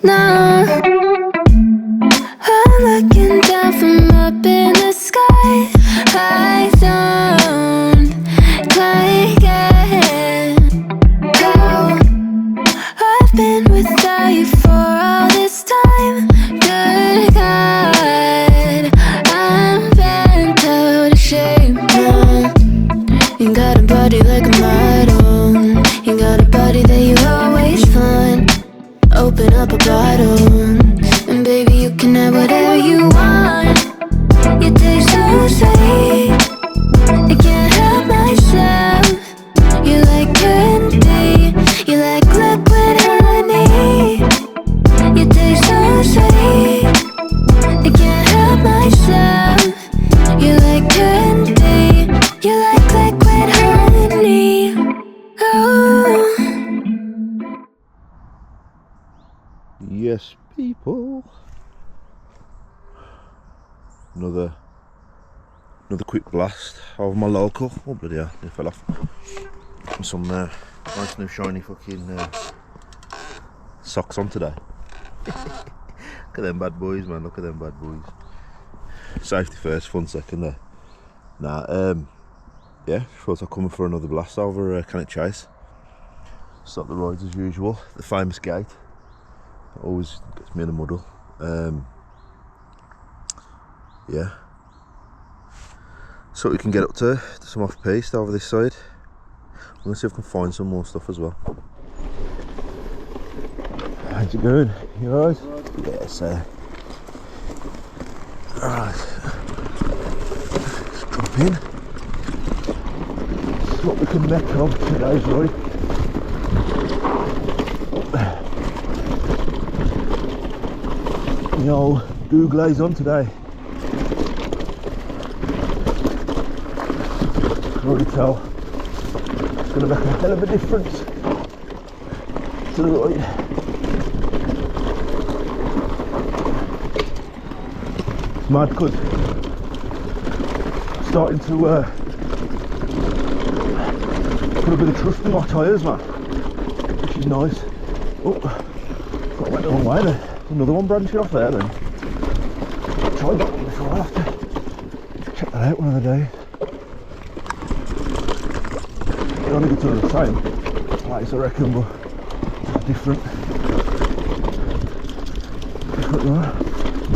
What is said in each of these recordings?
No, I'm looking down from up in the sky. I don't quite get how I've been without you for all this time. Good God, I'm bent out of shape now. You got a body like a model. You got a body that you always find. Open up a bottle, and baby you can have whatever you want. You taste so sweet, I can't help myself. You like candy, you like liquid honey. You taste so sweet, I can't help myself. You like candy, you like liquid honey. Oh. Yes, people. Another quick blast of my local. Oh bloody hell, it fell off. Some nice new shiny fucking socks on today. Look at them bad boys, man. Look at them bad boys. Safety first, fun second there. Yeah, thought I'd come for another blast over Cannock Chase. Start the rides as usual. The famous gate. Always gets me in a muddle. Yeah. So we can get up to some off piste over this side. I'm gonna see if I can find some more stuff as well. How's it going? You alright? Yeah, sir. Alright. Let's drop in. This is what we can make of today's ride. The old goo glaze on today. I can already tell it's going to make a hell of a difference to the ride. It's mad because I'm starting to put a bit of trust in my tyres, man, which is nice. Oh, I went the wrong way there. Another one branching off there then. I've tried that one before, I'll have to check that out one of the days. I don't think it's all the same place, I reckon, but it's different.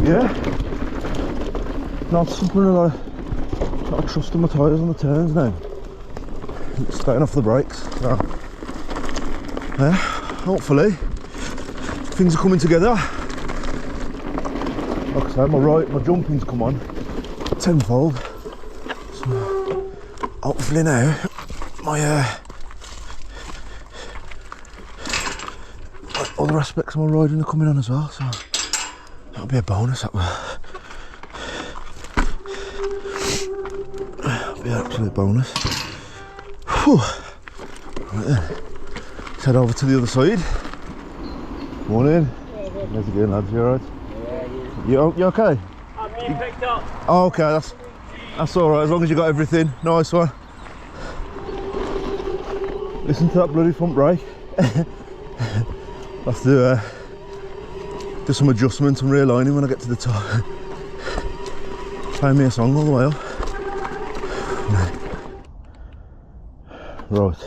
Yeah. Now I'm putting a lot of trust in my tyres on the turns now. It's staying off the brakes. So, yeah, hopefully things are coming together. Like I say, my jumping's come on tenfold. So hopefully now my other aspects of my riding are coming on as well. So that'll be a bonus. That'll be an absolute bonus. Whew. Right then, let's head over to the other side. Morning. How's it going, lads? You alright? Yeah, you okay? I'm being picked up. Oh, okay, that's alright, as long as you got everything. Nice one. Listen to that bloody front brake. I'll have to do some adjustments and realigning when I get to the top. Play me a song all the way up. Right,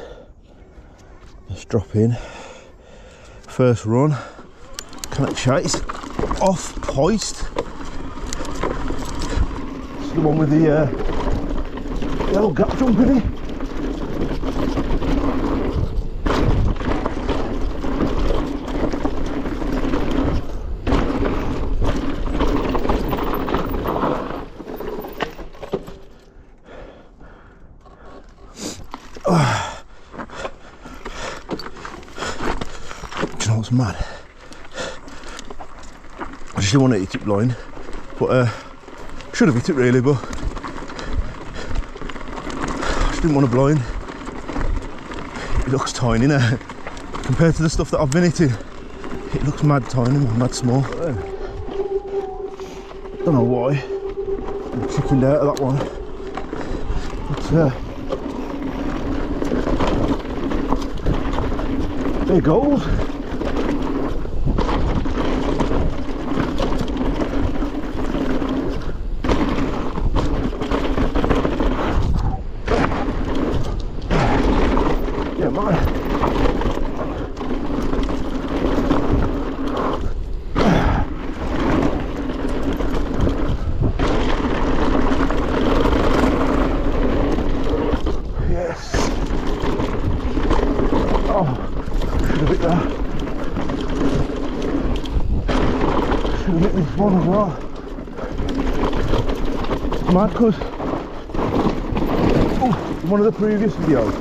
let's drop in. First run, Cannock Chase, off piste. It's the one with the old gap jump in it. Do you know what's mad? I just didn't want to eat it blind, but should have hit it really, but I just didn't want to blind. It looks tiny now compared to the stuff that I've been eating. It looks mad tiny, mad small. Don't know why I chickened out of that one, but there goes. should get this one as well. It's mad because in one of the previous videos,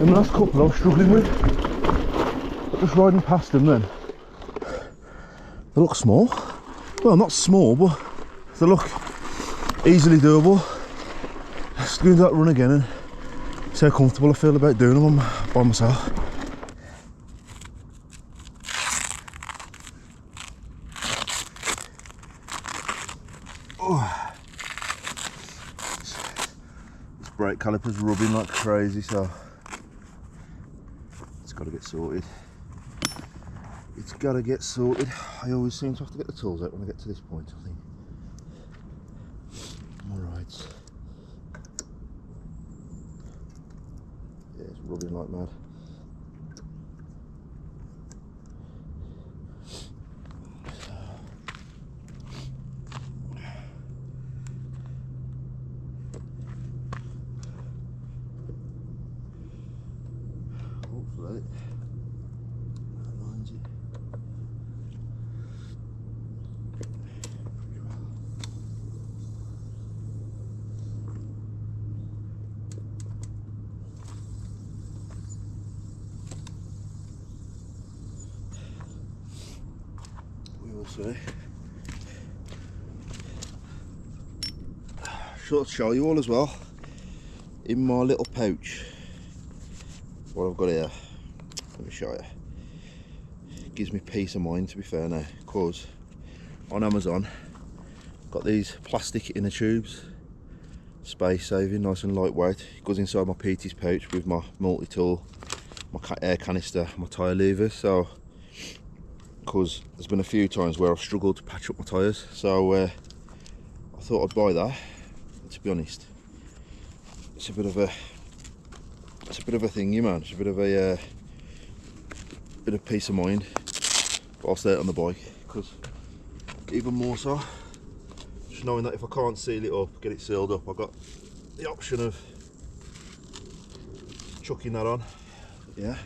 in the last couple I was struggling with, but just riding past them then, they look small. Well, not small, but they look easily doable. Let's do that run again and see how comfortable I feel about doing them by myself. Oh. This brake caliper's rubbing like crazy, so it's got to get sorted. It's got to get sorted. I always seem to have to get the tools out when I get to this point, I think. Alright. Yeah, it's rubbing like mad. Hopefully that lines it. We will see. Should show you all as well in my little pouch what I've got here. Let me show you. It gives me peace of mind, to be fair now, because on Amazon got these plastic inner tubes, space saving, nice and lightweight. It goes inside my PT's pouch with my multi-tool, my air canister, my tyre lever. So because there's been a few times where I've struggled to patch up my tyres, so I thought I'd buy that. And to be honest, it's a bit of a thingy, man. It's a bit of a bit of peace of mind whilst out on the bike, because even more so, just knowing that if I can't seal it up, get it sealed up, I've got the option of chucking that on. Yeah.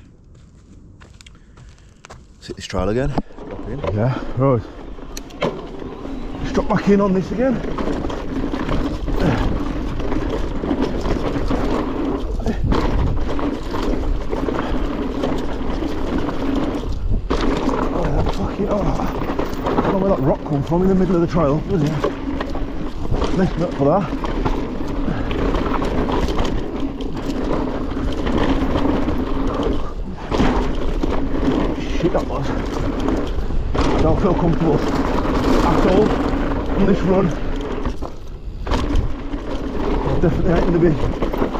Let's hit this trail again. Drop in. Yeah, right. Just drop back in on this again. Oh, I don't know where that rock come from in the middle of the trail. Nice nut for that. Shit, that was. I don't feel comfortable at all on this run. It definitely ain't going to be.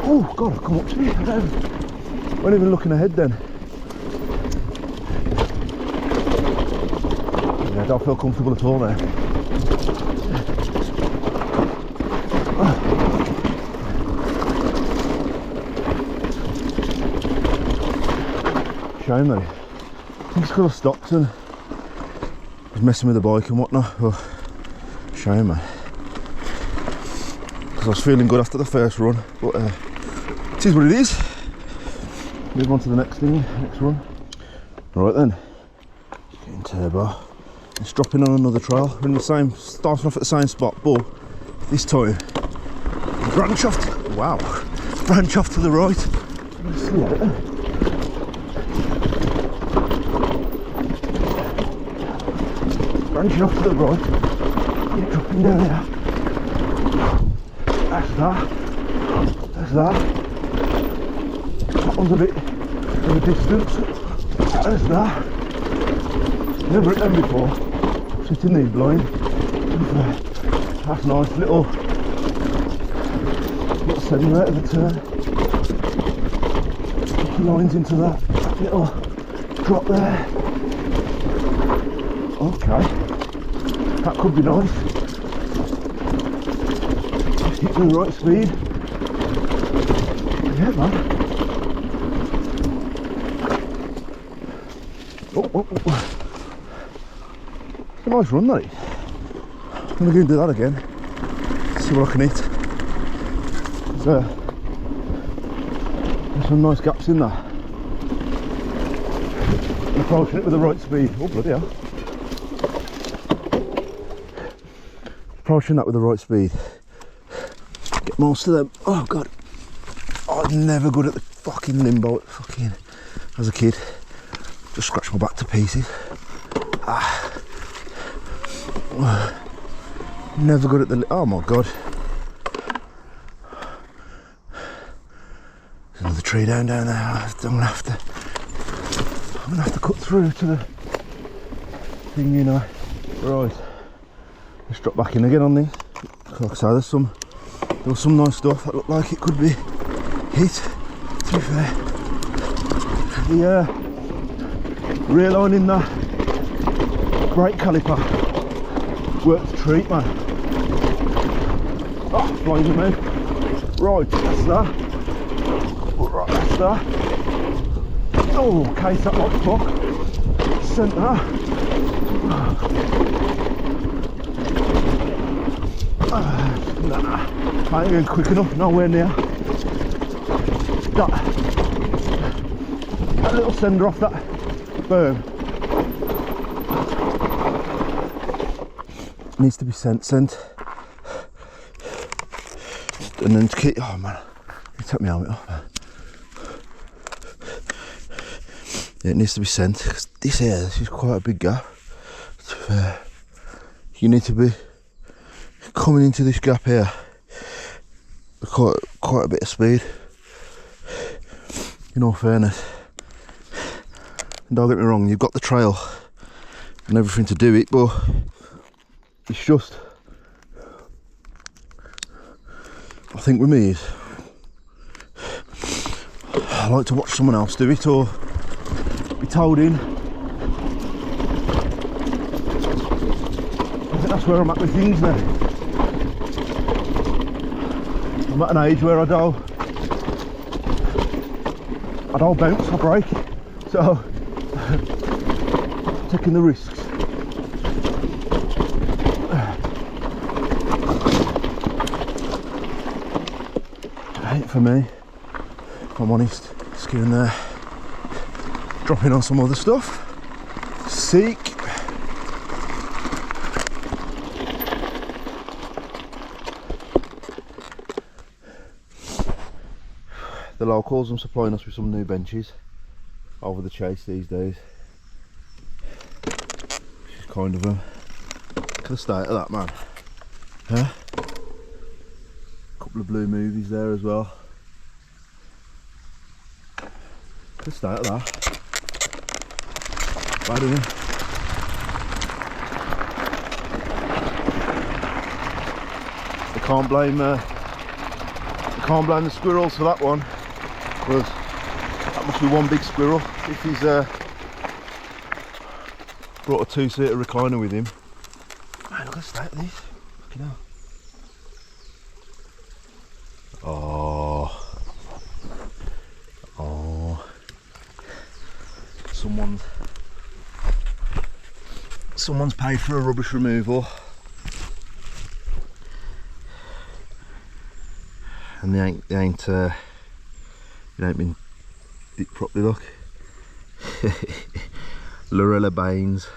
Oh God, I've come up to it. I wasn't even looking ahead then. I don't feel comfortable at all now. Shame though. I think it's because I stopped and was messing with the bike and whatnot. Oh, shame, man. Because I was feeling good after the first run, but it is what it is. Move on to the next thing, next run. Right then, getting turbo. It's dropping on another trail. We're in the same, starting off at the same spot, but this time branch off to, wow, branch off to the right. Branching off to the right. Yeah, dropping down here. That's that. That's that. That one's a bit of a distance. That's that. Never hit them before. Sitting these blind. That's nice, little sediment of the turn. Lines into that little drop there. Okay, that could be nice. Just hit the right speed. Yeah, man. Oh. It's a nice run, that is. I'm going to go and do that again. See what I can hit. There's some nice gaps in there. I'm approaching it with the right speed. Oh, bloody hell. approaching that with the right speed. Get most of them. Oh god. Oh, I'm never good at the fucking limbo fucking as a kid. Just scratch my back to pieces. Never good at the oh my god. There's another tree down there. I'm gonna have to cut through to the thing, you know. Right. Let's drop back in again on these. Like I say, there was some nice stuff that looked like it could be hit, to be fair. The realigning the brake caliper worked a treat, man. Oh, flying to me. Right, that's that. Right, that's that. Oh, case that like fuck. Sent that. Nah, I ain't going quick enough, nowhere near. That little sender off that berm needs to be sent. And then to keep, oh man, you took my helmet off, man. Yeah, it needs to be sent, because this is quite a big gap. You need to be coming into this gap here with quite a bit of speed, in all fairness. And don't get me wrong, you've got the trail and everything to do it, but it's just, I think with me is, I like to watch someone else do it or be told in. I think that's where I'm at with things now. I'm at an age where I don't bounce, I break. So, taking the risks. Ain't for me, if I'm honest. Just going there, dropping on some other stuff. Seek. The locals, I'm supplying us with some new benches over the chase these days. Which is kind of a look at the state of that, man. Huh? Couple of blue movies there as well. Look at the state of that. Bad, isn't it? I can't blame the squirrels for that one, because that must be one big squirrel if he's brought a two-seater recliner with him. Man, look at the state of these. Fucking hell. Oh, someone's paid for a rubbish removal, and it ain't been dipped properly. Look, Lorella Baines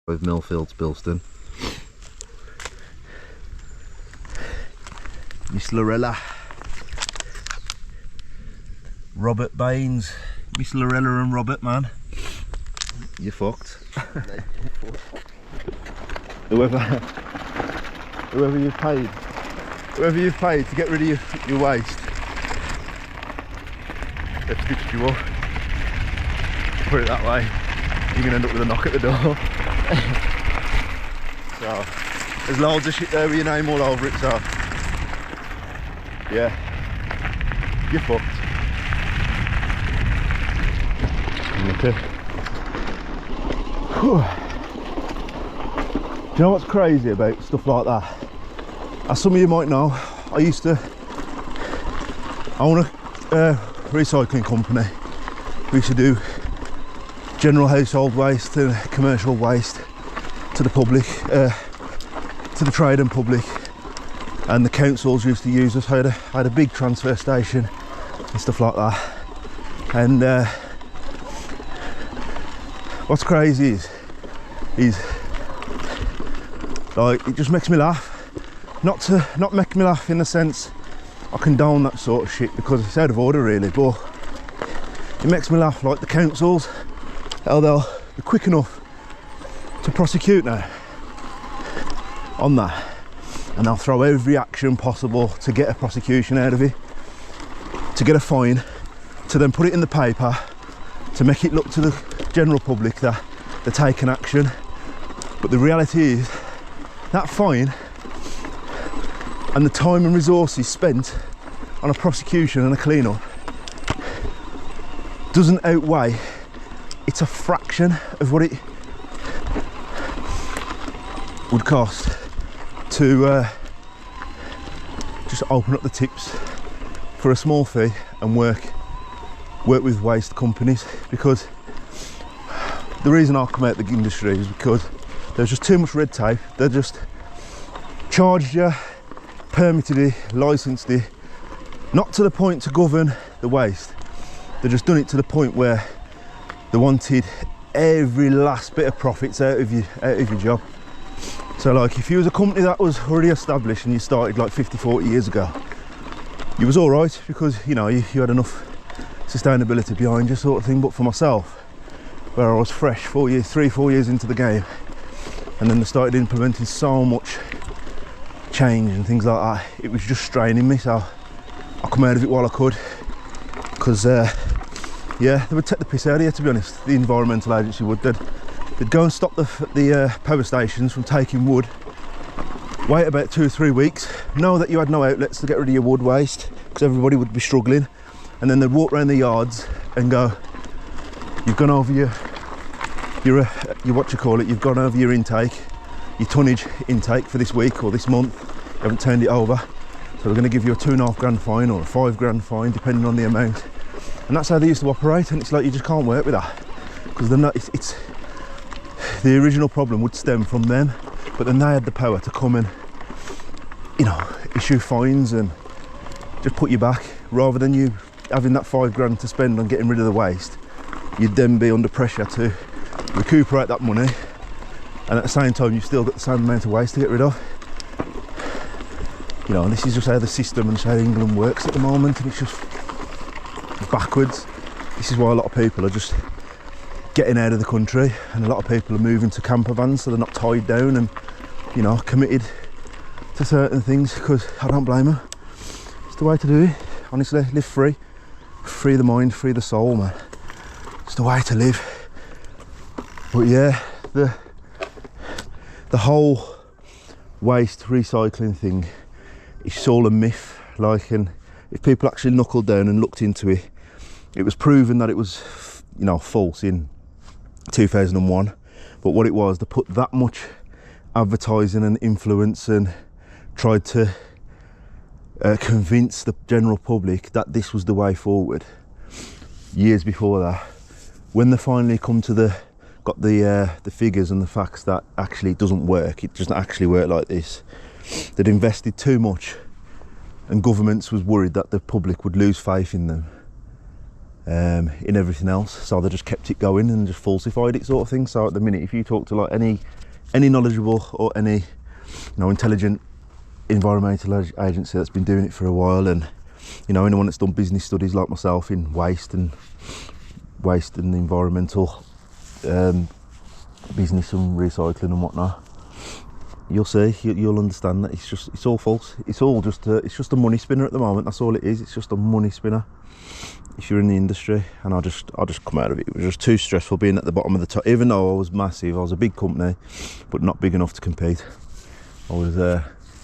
with Millfields Bilston. Miss Lorella, Robert Baines, Miss Lorella and Robert, man, you're fucked. whoever you've paid to get rid of your waste, they've stitched you up. Put it that way, you're gonna end up with a knock at the door. So there's loads of shit there with your name all over it, so yeah, you're fucked. Okay. Whew. Do you know what's crazy about stuff like that? As some of you might know, I own a recycling company. We used to do general household waste and commercial waste to the public, to the trade and public, and the councils used to use us. I had a big transfer station and stuff like that. And what's crazy is Like, it just makes me laugh. Not make me laugh in the sense I condone that sort of shit, because it's out of order really, but it makes me laugh, like the councils, how they'll be quick enough to prosecute now on that, and they'll throw every action possible to get a prosecution out of it, to get a fine, to then put it in the paper, to make it look to the general public that they're taking action. But the reality is that fine and the time and resources spent on a prosecution and a clean-up doesn't outweigh, it's a fraction of what it would cost to just open up the tips for a small fee and work with waste companies. Because the reason I come out of the industry is because there's just too much red tape. They just charged you, permitted it, licensed it, not to the point to govern the waste. They've just done it to the point where they wanted every last bit of profits out of your job. So like, if you was a company that was already established and you started like 50-40 years ago, you was all right, because you know, you had enough sustainability behind you, sort of thing. But for myself, where I was fresh 4 years into the game, and then they started implementing so much change and things like that, it was just straining me. So I come out of it while I could, because yeah, they would take the piss out of you, to be honest. The environmental agency would. They'd go and stop the power stations from taking wood, wait about 2 or 3 weeks, know that you had no outlets to get rid of your wood waste, because everybody would be struggling, and then they'd walk around the yards and go, you've gone over your what you call it, you've gone over your intake, your tonnage intake for this week or this month, you haven't turned it over, so we're going to give you a £2.5 fine or a £5 fine, depending on the amount. And that's how they used to operate, and it's like, you just can't work with that, because they're not, it's the original problem would stem from them, but then they had the power to come and, you know, issue fines and just put you back, rather than you having that £5 to spend on getting rid of the waste. You'd then be under pressure to recuperate that money, and at the same time you've still got the same amount of waste to get rid of. You know, and this is just how the system and how England works at the moment, and it's just backwards. This is why a lot of people are just getting out of the country, and a lot of people are moving to camper vans, so they're not tied down and, you know, committed to certain things, because I don't blame them. It's the way to do it, honestly. Live free. Free the mind, free the soul, man. It's the way to live. But yeah, the whole waste recycling thing is all a myth. Like, and if people actually knuckled down and looked into it, it was proven that it was, you know, false in 2001. But what it was, they put that much advertising and influence and tried to convince the general public that this was the way forward. Years before that, when they finally got the figures and the facts that actually it doesn't work, it doesn't actually work like this. They'd invested too much, and governments was worried that the public would lose faith in them, in everything else, so they just kept it going and just falsified it, sort of thing. So at the minute, if you talk to like any knowledgeable or any, you know, intelligent environmental agency that's been doing it for a while, and, you know, anyone that's done business studies like myself in waste and environmental business and recycling and whatnot, you'll see, you'll understand that it's all false. It's all just it's just a money spinner at the moment. That's all it is. It's just a money spinner if you're in the industry. And I just come out of it. It was just too stressful being at the bottom of the top. Even though I was massive, I was a big company, but not big enough to compete. I was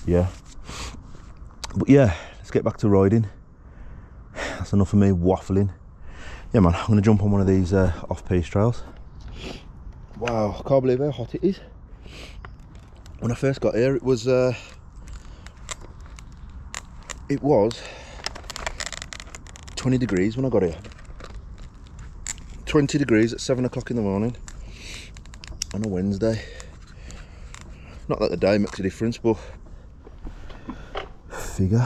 yeah. But yeah, let's get back to riding. That's enough of me waffling. Yeah, man, I'm gonna jump on one of these off-piste trails. Wow, I can't believe how hot it is. When I first got here, it was 20 degrees when I got here. 20 degrees at 7 o'clock in the morning on a Wednesday. Not that the day makes a difference, but figure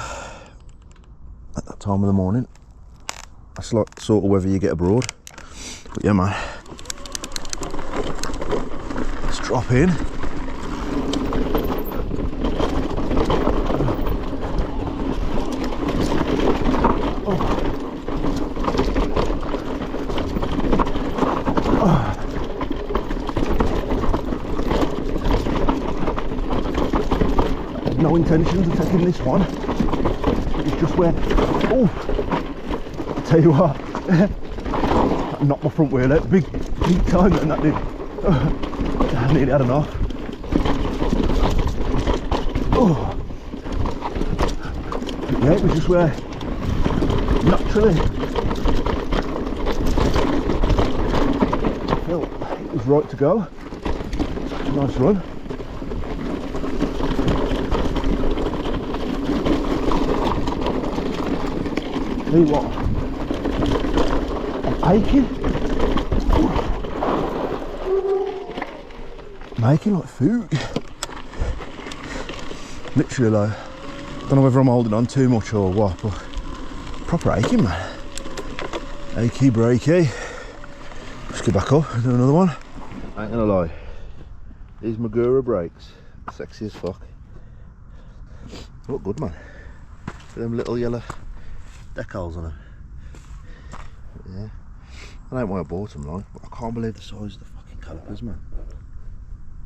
at that time of the morning, that's like sort of weather you get abroad. But yeah, man, let's drop in. No intentions of taking this one. It's just where, oh, I tell you what, that knocked my front wheel out big time, and that did. I nearly had enough. Oh, yeah, it was just where naturally I felt it was right to go. Nice run. Tell you what, I'm aching. I'm aching like food. Literally, like, I don't know whether I'm holding on too much or what, but proper aching, man. Achy breaky. Just get back up and do another one. I ain't gonna lie, these Magura brakes, sexy as fuck. Look good, man. Them little yellow decals on them. But yeah, I don't know why I bought them, like, but I can't believe the size of the fucking calipers, man.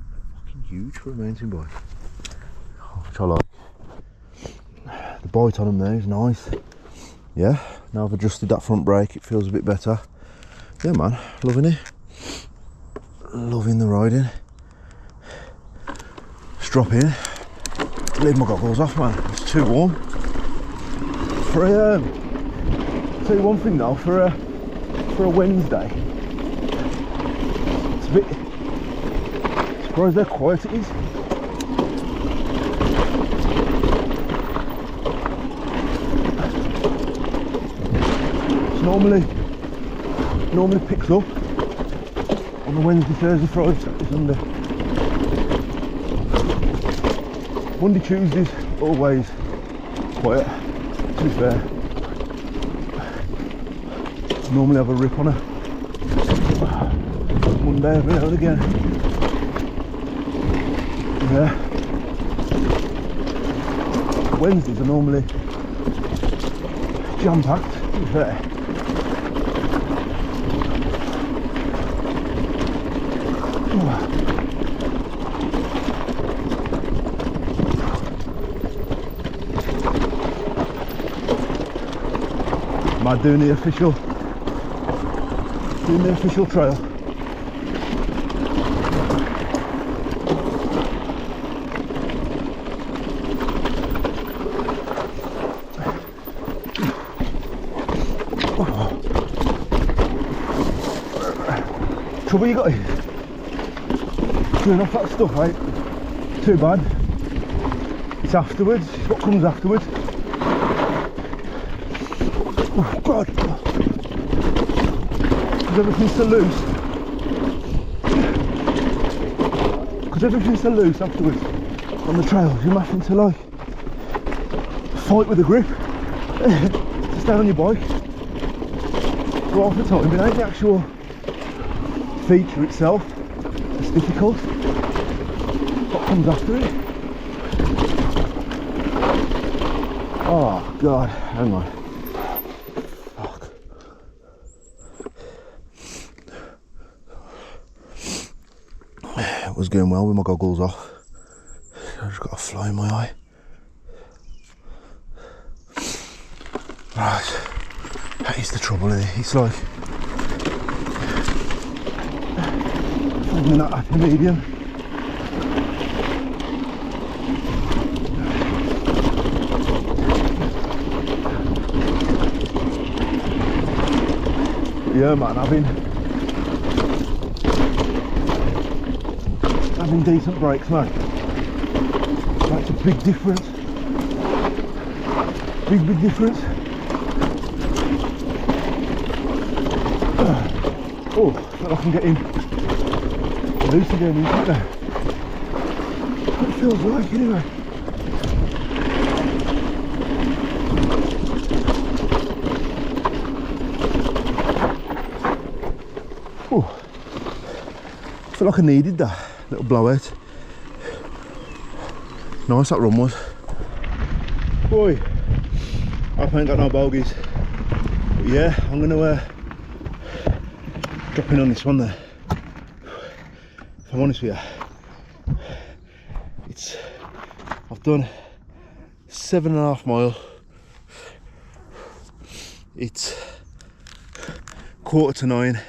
They're fucking huge for a mountain bike. Which I like. The bite on them there is nice. Yeah, now I've adjusted that front brake, it feels a bit better. Yeah, man, loving it. Loving the riding. Just drop in. Leave my goggles off, man. It's too warm. For a, tell you one thing though, for a Wednesday, it's a bit surprised how quiet it is. It's normally picks up on the Wednesday, Thursday, Friday, Saturday, Sunday. Monday, Tuesdays always quiet. To be fair, normally have a rip on her. Monday every now and again. Yeah. Wednesdays are normally jam-packed, to be fair. Am I doing the official trail? Trouble you got is doing off that stuff, right? Too bad. It's afterwards, it's what comes afterwards. Oh God! Because everything's so loose. Because everything's so loose afterwards on the trails, you're having to like fight with the grip to stay on your bike. So half the time, it ain't the actual feature itself that's difficult. What comes after it? Oh God! Hang on. It was going well with my goggles off. I just got a fly in my eye. Right, that is the trouble here. It's like finding that happy medium. Yeah, man, having decent brakes, man, makes a big difference. Big difference. Oh, I feel like I'm getting loose again, isn't it? What it feels like anyway. Oh, I feel like I needed that little blowout. Nice that run was. Boy, I ain't got no bogeys. But yeah, I'm gonna drop in on this one there. If I'm honest with you, I've done 7.5 miles. It's 8:45,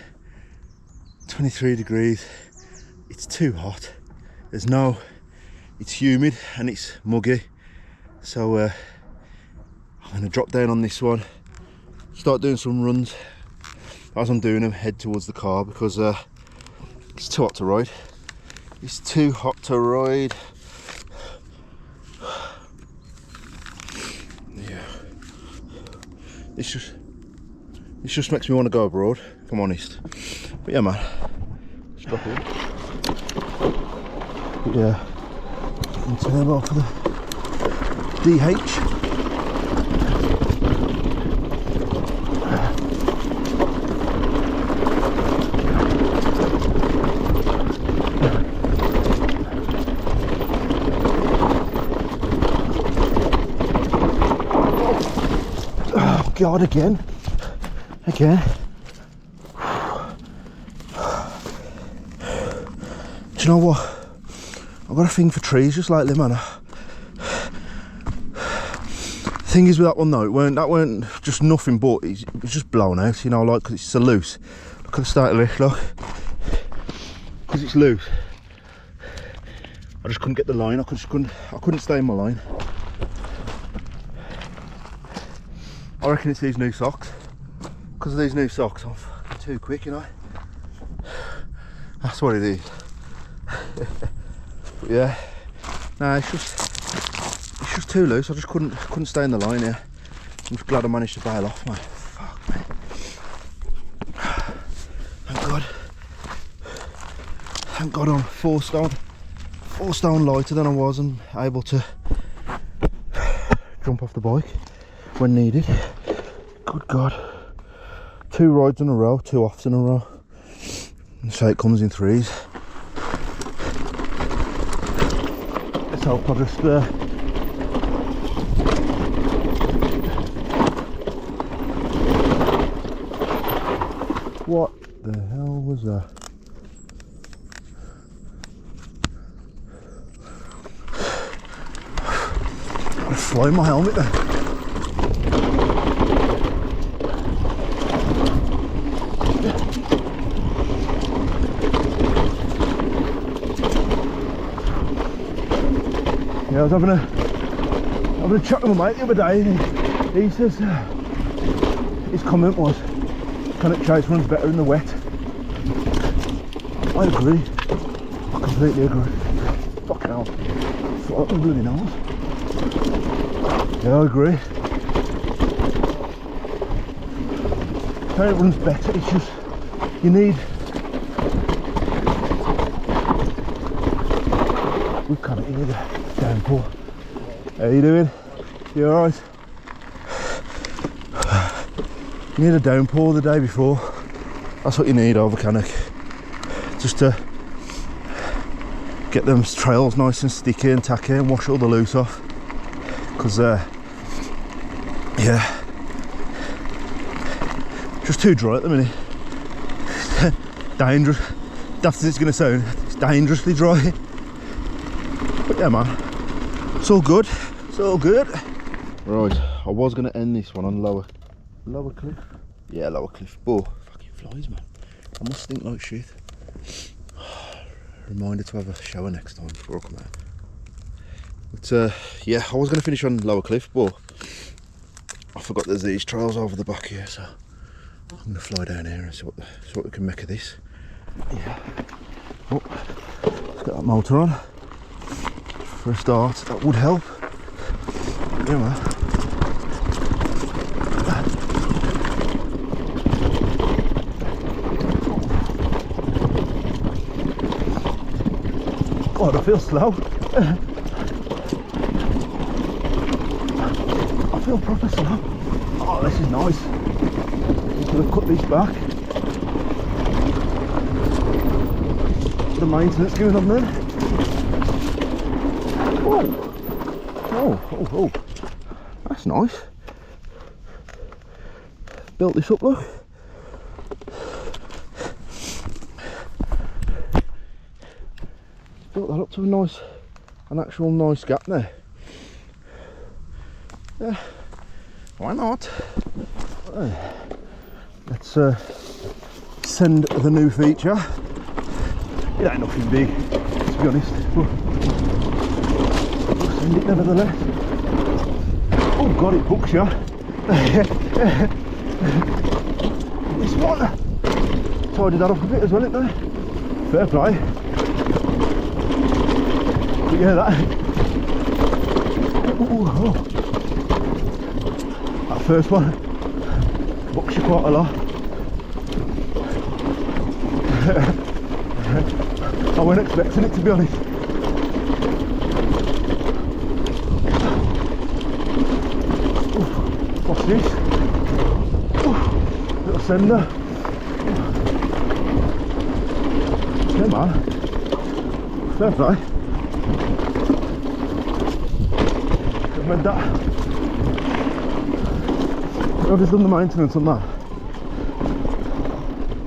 23 degrees. It's too hot. It's humid and it's muggy. So I'm gonna drop down on this one, start doing some runs. As I'm doing them, head towards the car because it's too hot to ride. It's too hot to ride. Yeah. This just makes me want to go abroad, if I'm honest. But yeah, man. Let's drop in. But yeah. And turbo for the DH. Oh God, again. Do you know what? I've got a thing for trees just lately, man. Thing is with that one though, that weren't just nothing but it was just blown out, you know, like, because it's so loose. Look at the start of this, look. Because it's loose. I just couldn't get the line, I couldn't stay in my line. I reckon it's these new socks. Because of these new socks, I'm fucking too quick, you know. That's what it is. But yeah, nah, it's just too loose. I just couldn't stay in the line here. I'm just glad I managed to bail off, mate. Fuck, mate. Thank God I'm 4 stone lighter than I was and able to jump off the bike when needed. Good God. 2 rides in a row, 2 offs in a row. And so it comes in 3s. Let's hope I just what the hell was that? I'm flying my helmet then. Yeah, I was having a chat with my mate the other day and he says his comment was Cannock chase runs better in the wet. I agree. I completely agree. Fucking hell. Fly up my bloody nose. Yeah, I agree. How it runs better, it's just you need. We've kind of hear the downpour. How you doing? You alright? You need a downpour the day before. That's what you need over Cannock. Just to get them trails nice and sticky and tacky and wash all the loose off. Because yeah, just too dry at the minute. Dangerous. That's what it's going to sound. It's dangerously dry. But yeah, man, it's all good. It's all good. Right, I was going to end this one on lower cliff. Yeah, lower cliff. But fucking flies, man. I must stink like shit. Reminder to have a shower next time before I come out. But yeah, I was going to finish on lower cliff, but I forgot there's these trails over the back here, so I'm going to fly down here and see what we can make of this. Yeah. Oh, let's get that motor on. For a start, that would help. Yeah, man. God, I feel slow. I feel proper slow. Oh, this is nice. I'm going to cut this back. The maintenance going on then. Oh, Oh, that's nice. Built this up, look. Built that up to an actual nice gap there. Yeah, why not? Let's send the new feature. It ain't nothing big, to be honest, but we'll send it nevertheless. Oh god, it hooks you. This one tidied that up a bit as well, didn't they? Fair play. But yeah, that first one hooks you quite a lot. I wasn't expecting it, to be honest. What's this? Little sender. Yeah, man. Fair play. I've made that. I've just done the maintenance on that.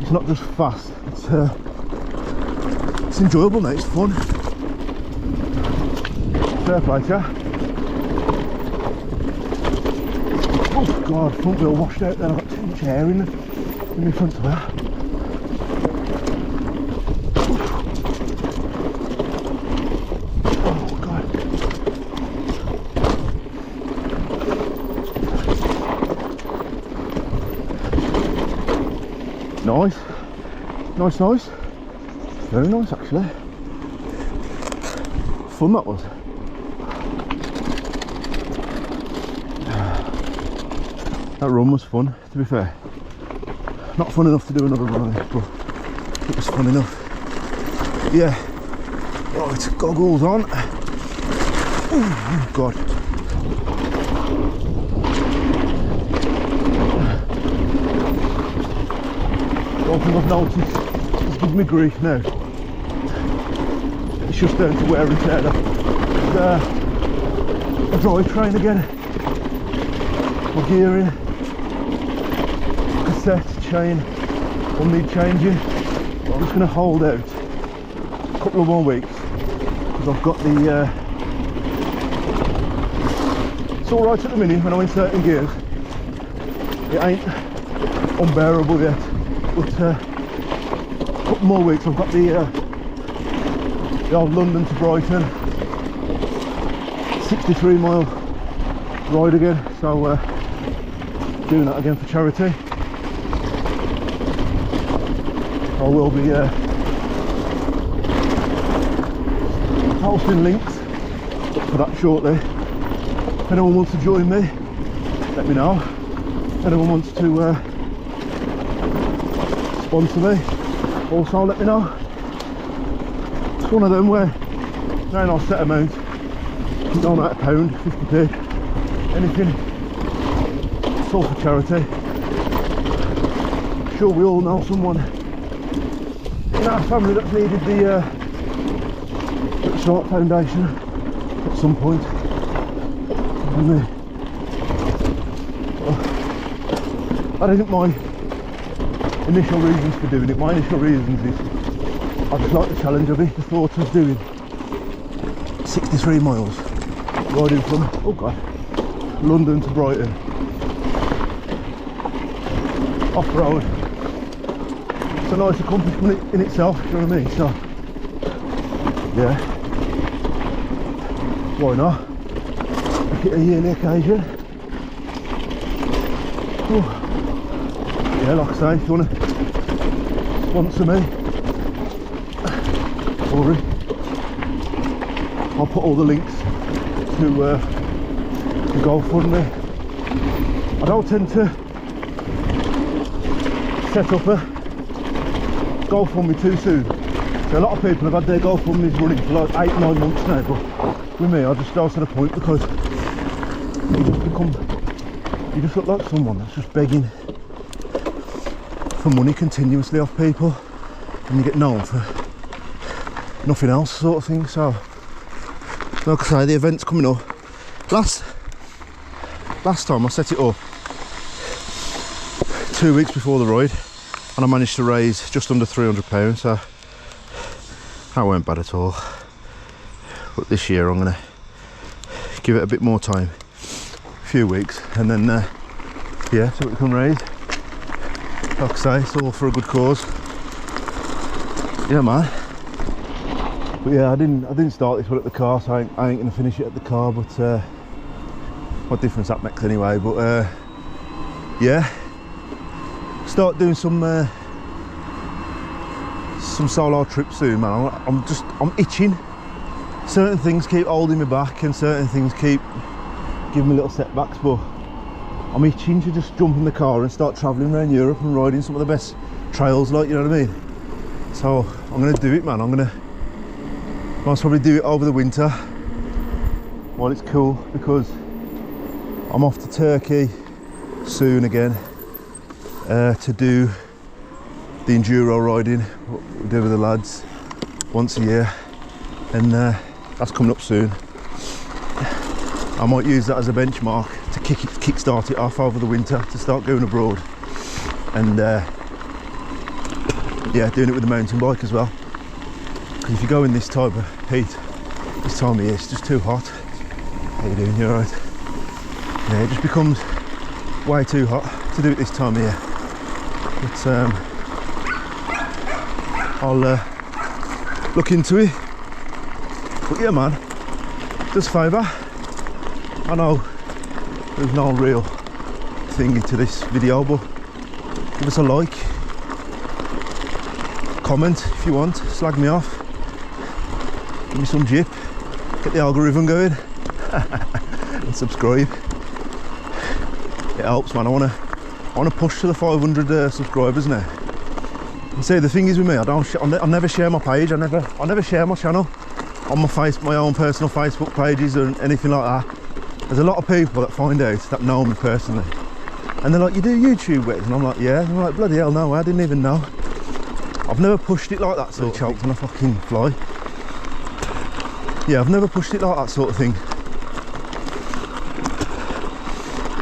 It's not just fast. It's enjoyable, mate. It's fun. Fair play to you. Oh god, front wheel washed out then. I've got too much air in my front of that. Oh god. Nice. Nice. Very nice, actually. Fun that was. That run was fun, to be fair. Not fun enough to do another run on it, but it was fun enough. Yeah. Right, goggles on. Oh god. One thing I've noticed is giving me grief now. It's just down to wear and tear. The drivetrain again. My gearing, cassette, chain, will need changing. But I'm just going to hold out a couple of more weeks because I've got the. It's all right at the minute when I'm in certain gears. It ain't unbearable yet, but a couple more weeks. I've got the old London to Brighton 63-mile ride again, so doing that again for charity. I will be posting links for that shortly. If anyone wants to join me, let me know. If anyone wants to sponsor me, also let me know. It's one of them where there ain't no set amount. You don't know a pound, 50p, anything. It's all for charity. I'm sure we all know someone in our family that's needed the Short Foundation at some point. And that isn't my initial reasons for doing it. My initial reasons is I just like the challenge of it, the thought of doing 63 miles riding from, oh god, London to Brighton off-road. It's a nice accomplishment in itself, you know what I mean? So yeah, why not make it a yearly occasion. Ooh. Yeah, like I say, if you want to sponsor me, sorry, I'll put all the links to GoFundMe. I don't tend to set up a GoFundMe too soon. So a lot of people have had their GoFundMes running for like 8-9 months now, but with me I just go to the point because you just look like someone that's just begging for money continuously off people, and you get known for nothing else, sort of thing. So like I say, the event's coming up Last time I set it up 2 weeks before the ride, and I managed to raise just under £300, so that weren't bad at all. But this year I'm gonna give it a bit more time, a few weeks, and then yeah, see what we can raise. Like I say, it's all for a good cause. Yeah, man. But yeah, I didn't start this one at the car, so I ain't gonna finish it at the car. But what difference that makes anyway. But yeah, start doing some solo trips soon, man. I'm itching. Certain things keep holding me back, and certain things keep giving me little setbacks. But I'm itching to just jump in the car and start travelling around Europe and riding some of the best trails, like, you know what I mean? So I'm gonna do it, man. I'm gonna most probably do it over the winter while it's cool, because I'm off to Turkey soon again to do the enduro riding what we do with the lads once a year, and that's coming up soon. I might use that as a benchmark to kickstart it off over the winter to start going abroad, and yeah, doing it with the mountain bike as well. Because if you go in this type of heat, this time of year, it's just too hot. How you doing? You alright? Yeah, it just becomes way too hot to do it this time of year. But I'll look into it. But yeah, man, does favour. I know there's no real thing to this video, but give us a like, comment if you want, slag me off, give me some jip, get the algorithm going, and subscribe. It helps, man. I want to push to the 500 subscribers now. And see, the thing is with me, I never share my page. I never share my channel on my own personal Facebook pages or anything like that. There's a lot of people that find out that know me personally, and they're like, "You do YouTube with?" And I'm like, "Yeah." And I'm like, "Bloody hell, no, I didn't even know." I've never pushed it like that sort of thing. Choked on a fucking fly. Yeah, I've never pushed it like that sort of thing.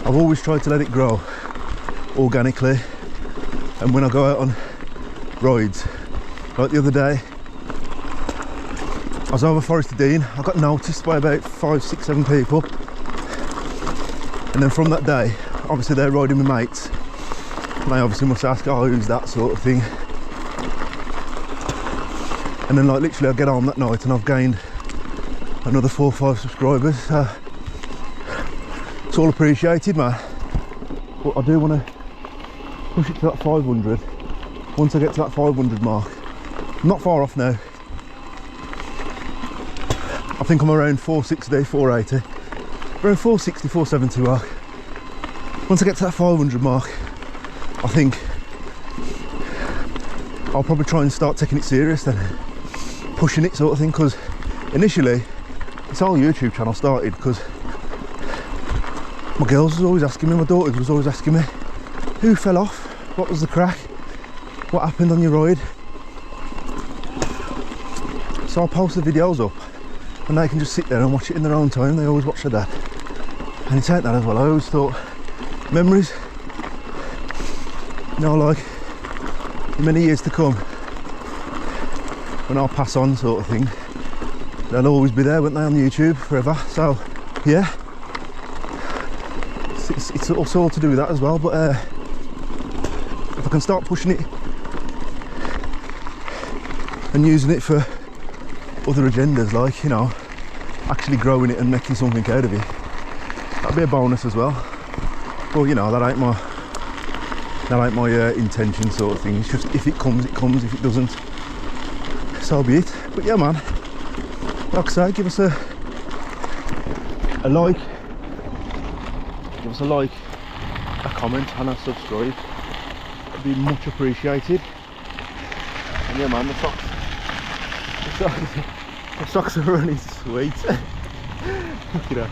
I've always tried to let it grow organically, and when I go out on rides, like the other day, I was over Forest of Dean. I got noticed by about 5, 6, 7 people, and then from that day, obviously they're riding with mates, and I obviously must ask, "Oh, who's that?" sort of thing. And then, like, literally I get home that night and I've gained another 4 or 5 subscribers. It's all appreciated, man. But I do want to push it to that 500. Once I get to that 500 mark, I'm not far off now. I think I'm around 460, 480, around 460, 470 mark. Once I get to that 500 mark, I think I'll probably try and start taking it serious then, pushing it sort of thing. Because initially this whole YouTube channel started because my girls was always asking me, my daughters was always asking me, who fell off, what was the crack, what happened on your ride. So I'll post the videos up and they can just sit there and watch it in their own time. They always watch their dad, and it's like that as well. I always thought memories, you know, like many years to come, when I'll pass on sort of thing, they'll always be there, won't they, on YouTube forever. So yeah, it's also all to do with that as well. But if I can start pushing it and using it for other agendas, like, you know, actually growing it and making something out of it, that'd be a bonus as well. But you know, that ain't my intention sort of thing. It's just, if it comes, it comes. If it doesn't, so be it. But yeah, man, like I say, give us a like, give us a like, a comment and a subscribe. It'd be much appreciated. And yeah, man, the socks are running sweet. You know,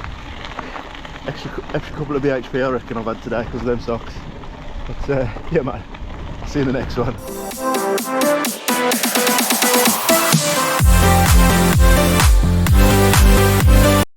extra couple of BHP I reckon I've had today because of them socks. But yeah, man, I'll see you in the next one.